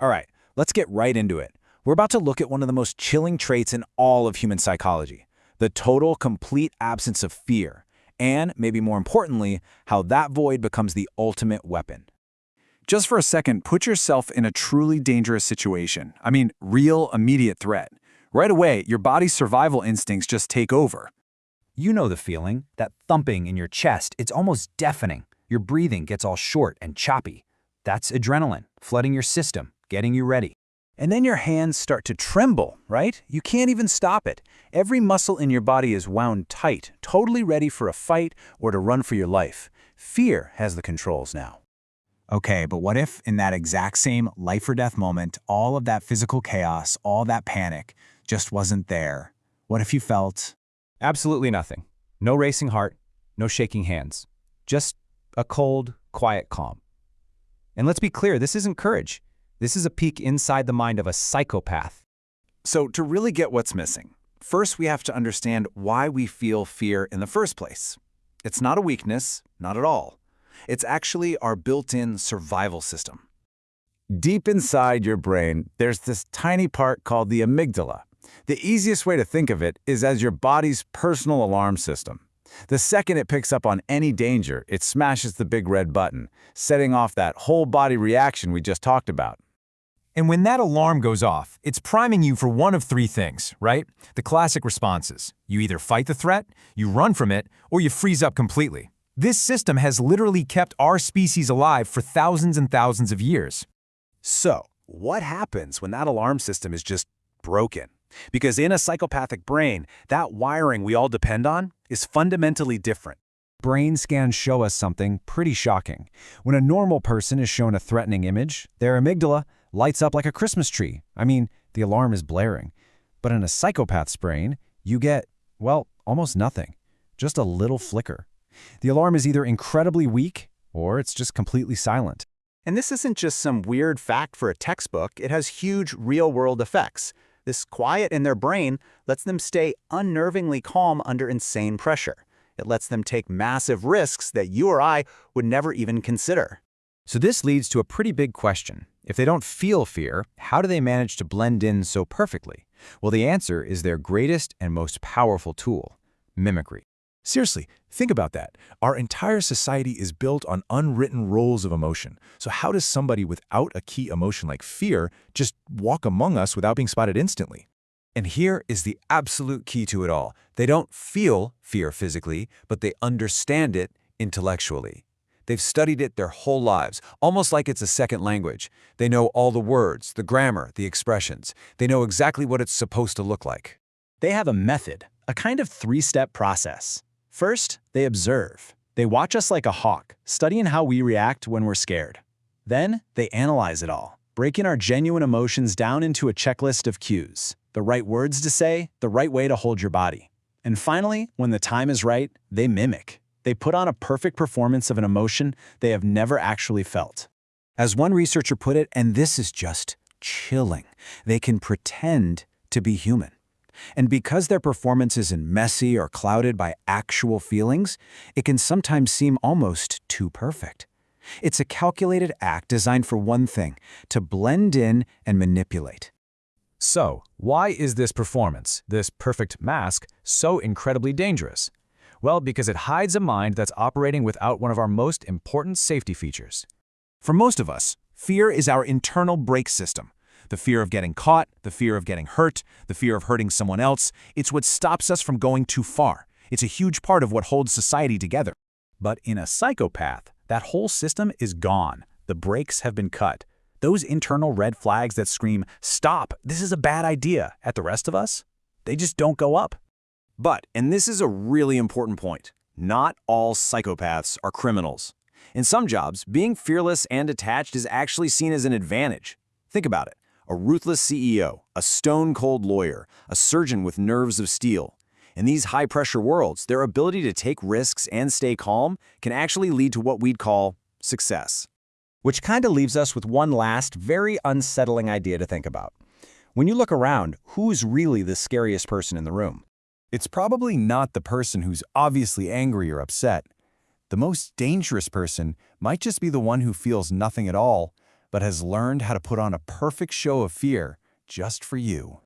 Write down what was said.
All right, let's get right into it. We're about to look at one of the most chilling traits in all of human psychology, the total, complete absence of fear, and, maybe more importantly, how that void becomes the ultimate weapon. Just for a second, put yourself in a truly dangerous situation. I mean, real, immediate threat. Right away, your body's survival instincts just take over. You know the feeling, that thumping in your chest, it's almost deafening. Your breathing gets all short and choppy. That's adrenaline, flooding your system, getting you ready. And then your hands start to tremble, right? You can't even stop it. Every muscle in your body is wound tight, totally ready for a fight or to run for your life. Fear has the controls now. Okay, but what if in that exact same life or death moment, all of that physical chaos, all that panic just wasn't there? What if you felt Absolutely nothing. No racing heart, no shaking hands. Just a cold, quiet calm. And let's be clear, this isn't courage. This is a peek inside the mind of a psychopath. So to really get what's missing, first we have to understand why we feel fear in the first place. It's not a weakness, not at all. It's actually our built-in survival system. Deep inside your brain, there's this tiny part called the amygdala. The easiest way to think of it is as your body's personal alarm system. The second it picks up on any danger, it smashes the big red button, setting off that whole body reaction we just talked about. And when that alarm goes off, it's priming you for one of three things, right? The classic responses. You either fight the threat, you run from it, or you freeze up completely. This system has literally kept our species alive for thousands and thousands of years. So, what happens when that alarm system is just broken? Because in a psychopathic brain, that wiring we all depend on is fundamentally different. Brain scans show us something pretty shocking. When a normal person is shown a threatening image, their amygdala lights up like a Christmas tree. I mean, the alarm is blaring. But in a psychopath's brain, you get, well, almost nothing. Just a little flicker. The alarm is either incredibly weak, or it's just completely silent. And this isn't just some weird fact for a textbook, it has huge real-world effects. This quiet in their brain lets them stay unnervingly calm under insane pressure. It lets them take massive risks that you or I would never even consider. So this leads to a pretty big question. If they don't feel fear, how do they manage to blend in so perfectly? Well, the answer is their greatest and most powerful tool, mimicry. Seriously, think about that. Our entire society is built on unwritten rules of emotion. So how does somebody without a key emotion like fear just walk among us without being spotted instantly? And here is the absolute key to it all. They don't feel fear physically, but they understand it intellectually. They've studied it their whole lives, almost like it's a second language. They know all the words, the grammar, the expressions. They know exactly what it's supposed to look like. They have a method, a kind of three-step process. First, they observe. They watch us like a hawk, studying how we react when we're scared. Then, they analyze it all, breaking our genuine emotions down into a checklist of cues. The right words to say, the right way to hold your body. And finally, when the time is right, they mimic. They put on a perfect performance of an emotion they have never actually felt. As one researcher put it, and this is just chilling, they can pretend to be human. And because their performance isn't messy or clouded by actual feelings, it can sometimes seem almost too perfect. It's a calculated act designed for one thing, to blend in and manipulate. So, why is this performance, this perfect mask, so incredibly dangerous? Well, because it hides a mind that's operating without one of our most important safety features. For most of us, fear is our internal brake system. The fear of getting caught, the fear of getting hurt, the fear of hurting someone else, it's what stops us from going too far. It's a huge part of what holds society together. But in a psychopath, that whole system is gone. The brakes have been cut. Those internal red flags that scream, "Stop, this is a bad idea," at the rest of us, they just don't go up. But, and this is a really important point, not all psychopaths are criminals. In some jobs, being fearless and detached is actually seen as an advantage. Think about it. A ruthless CEO, a stone-cold lawyer, a surgeon with nerves of steel. In these high-pressure worlds, their ability to take risks and stay calm can actually lead to what we'd call success. Which kind of leaves us with one last, very unsettling idea to think about. When you look around, who's really the scariest person in the room? It's probably not the person who's obviously angry or upset. The most dangerous person might just be the one who feels nothing at all, but has learned how to put on a perfect show of fear just for you.